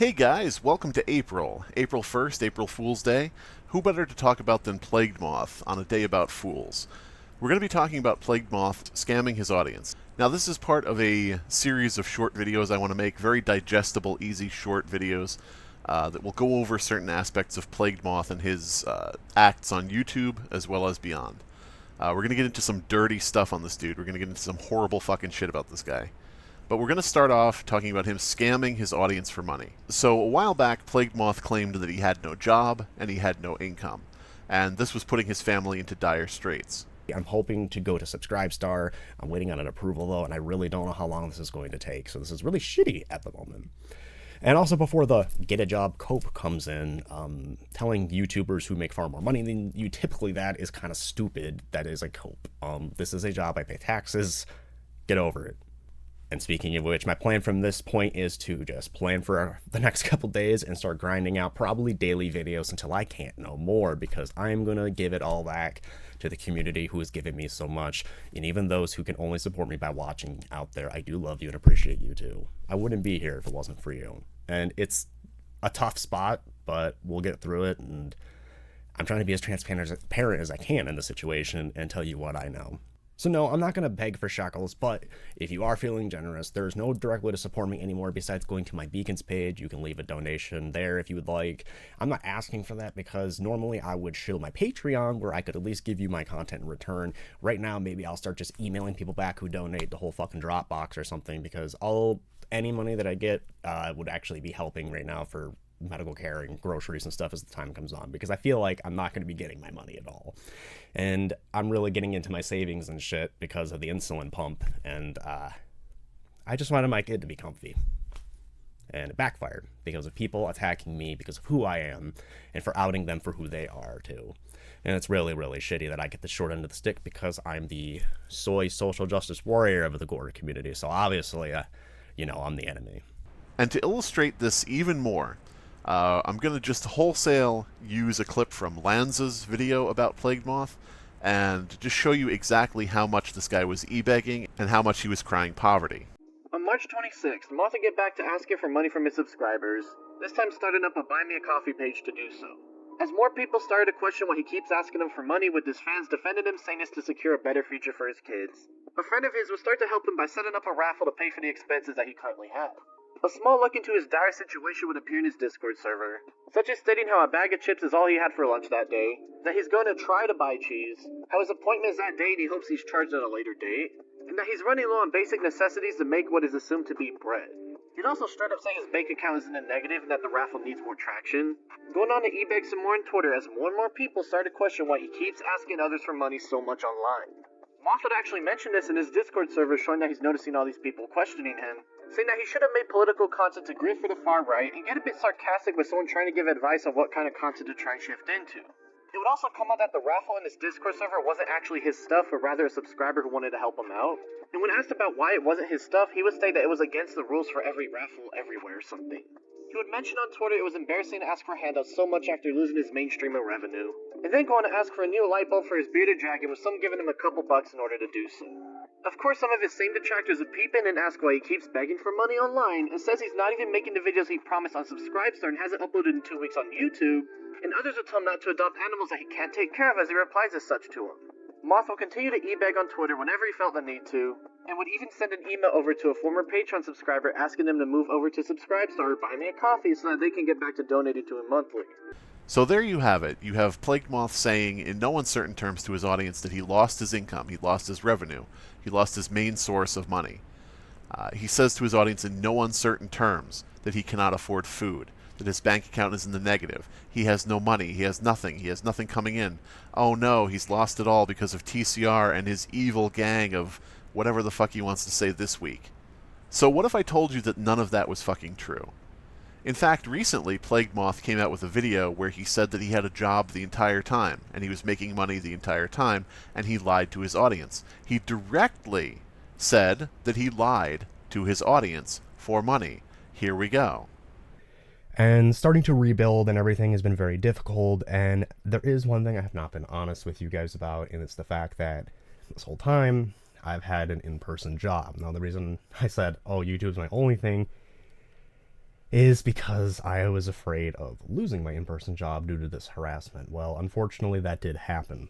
Hey guys, welcome to April. April 1st, April Fool's Day. Who better to talk about than Plagued Moth on a day about fools? We're going to be talking about Plagued Moth scamming his audience. Now, this is part of a series of short videos I want to make, very digestible, easy, short videos that will go over certain aspects of Plagued Moth and his acts on YouTube as well as beyond. We're going to get into some dirty stuff on this dude. We're going to get into some horrible fucking shit about this guy. But we're going to start off talking about him scamming his audience for money. So a while back, Plagued Moth claimed that he had no job and he had no income, and this was putting his family into dire straits. I'm hoping to go to Subscribestar. I'm waiting on an approval though, and I really don't know how long this is going to take. So this is really shitty at the moment. And also before the get a job cope comes in, telling YouTubers who make far more money than you, typically that is kind of stupid. That is a cope. This is a job. I pay taxes. Get over it. And speaking of which, my plan from this point is to just plan for the next couple days and start grinding out probably daily videos until I can't no more, because I'm going to give it all back to the community who has given me so much. And even those who can only support me by watching out there, I do love you and appreciate you too. I wouldn't be here if it wasn't for you. And it's a tough spot, but we'll get through it. And I'm trying to be as transparent as I can in the situation and tell you what I know. So no, I'm not going to beg for shekels, but if you are feeling generous, there's no direct way to support me anymore besides going to my Beacons page. You can leave a donation there if you would like. I'm not asking for that because normally I would show my Patreon where I could at least give you my content in return. Right now, maybe I'll start just emailing people back who donate the whole fucking Dropbox or something, because any money that I get would actually be helping right now for medical care and groceries and stuff as the time comes on, because I feel like I'm not going to be getting my money at all. And I'm really getting into my savings and shit because of the insulin pump, and I just wanted my kid to be comfy. And it backfired because of people attacking me because of who I am and for outing them for who they are too. And it's really, really shitty that I get the short end of the stick because I'm the soy social justice warrior of the Gore community. So obviously, I'm the enemy. And to illustrate this even more, I'm going to just wholesale use a clip from Lanza's video about Plagued Moth and just show you exactly how much this guy was e-begging and how much he was crying poverty. On March 26th, Moth would get back to asking for money from his subscribers, this time starting up a Buy Me a Coffee page to do so. As more people started to question why he keeps asking them for money, with his fans defending him, saying it's to secure a better future for his kids. A friend of his would start to help him by setting up a raffle to pay for the expenses that he currently had. A small look into his dire situation would appear in his Discord server, such as stating how a bag of chips is all he had for lunch that day, that he's going to try to buy cheese, how his appointment is that day and he hopes he's charged at a later date, and that he's running low on basic necessities to make what is assumed to be bread. He'd also straight up say his bank account is in the negative and that the raffle needs more traction, going on to eBay some more on Twitter as more and more people started to question why he keeps asking others for money so much online. Moth would actually mention this in his Discord server, showing that he's noticing all these people questioning him, saying that he should have made political content to grit for the far right, and get a bit sarcastic with someone trying to give advice on what kind of content to try and shift into. It would also come out that the raffle in his Discord server wasn't actually his stuff, but rather a subscriber who wanted to help him out. And when asked about why it wasn't his stuff, he would say that it was against the rules for every raffle everywhere or something. He would mention on Twitter it was embarrassing to ask for handouts so much after losing his main streamer revenue, and then go on to ask for a new light bulb for his bearded dragon, with some giving him a couple bucks in order to do so. Of course, some of his same detractors would peep in and ask why he keeps begging for money online, and says he's not even making the videos he promised on Subscribestar and hasn't uploaded in 2 weeks on YouTube, and others would tell him not to adopt animals that he can't take care of as he replies as such to him. Moth will continue to e-beg on Twitter whenever he felt the need to, and would even send an email over to a former Patreon subscriber asking them to move over to Subscribestar or buy me a coffee so that they can get back to donating to him monthly. So there you have it. You have Plagued Moth saying in no uncertain terms to his audience that he lost his income, he lost his revenue, he lost his main source of money. He says to his audience in no uncertain terms that he cannot afford food, that his bank account is in the negative, he has no money, he has nothing coming in. Oh no, he's lost it all because of TCR and his evil gang of whatever the fuck he wants to say this week. So what if I told you that none of that was fucking true? In fact, recently, Plagued Moth came out with a video where he said that he had a job the entire time, and he was making money the entire time, and he lied to his audience. He directly said that he lied to his audience for money. Here we go. And starting to rebuild and everything has been very difficult, and there is one thing I have not been honest with you guys about, and it's the fact that this whole time I've had an in-person job. Now, the reason I said, oh, YouTube's my only thing, is because I was afraid of losing my in-person job due to this harassment. Well, unfortunately, that did happen.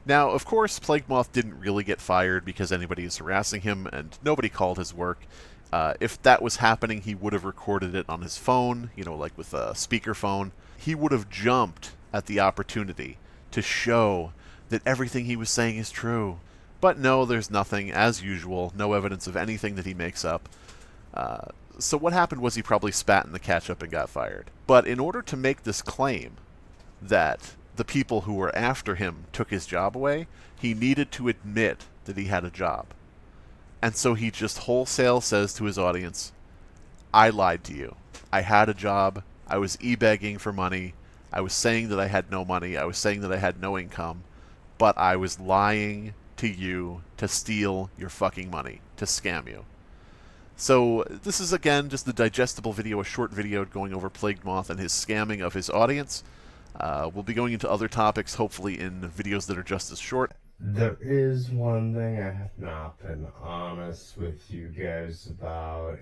Now, of course, Plague Moth didn't really get fired because anybody is harassing him, and nobody called his work. If that was happening, he would have recorded it on his phone, like with a speakerphone. He would have jumped at the opportunity to show that everything he was saying is true. But no, there's nothing, as usual, no evidence of anything that he makes up. So what happened was he probably spat in the ketchup and got fired. But in order to make this claim that the people who were after him took his job away, he needed to admit that he had a job. And so he just wholesale says to his audience, I lied to you. I had a job. I was e-begging for money. I was saying that I had no money. I was saying that I had no income. But I was lying to you to steal your fucking money, to scam you. So this is, again, just the digestible video, a short video going over Plague Moth and his scamming of his audience. We'll be going into other topics, hopefully in videos that are just as short. There is one thing I have not been honest with you guys about.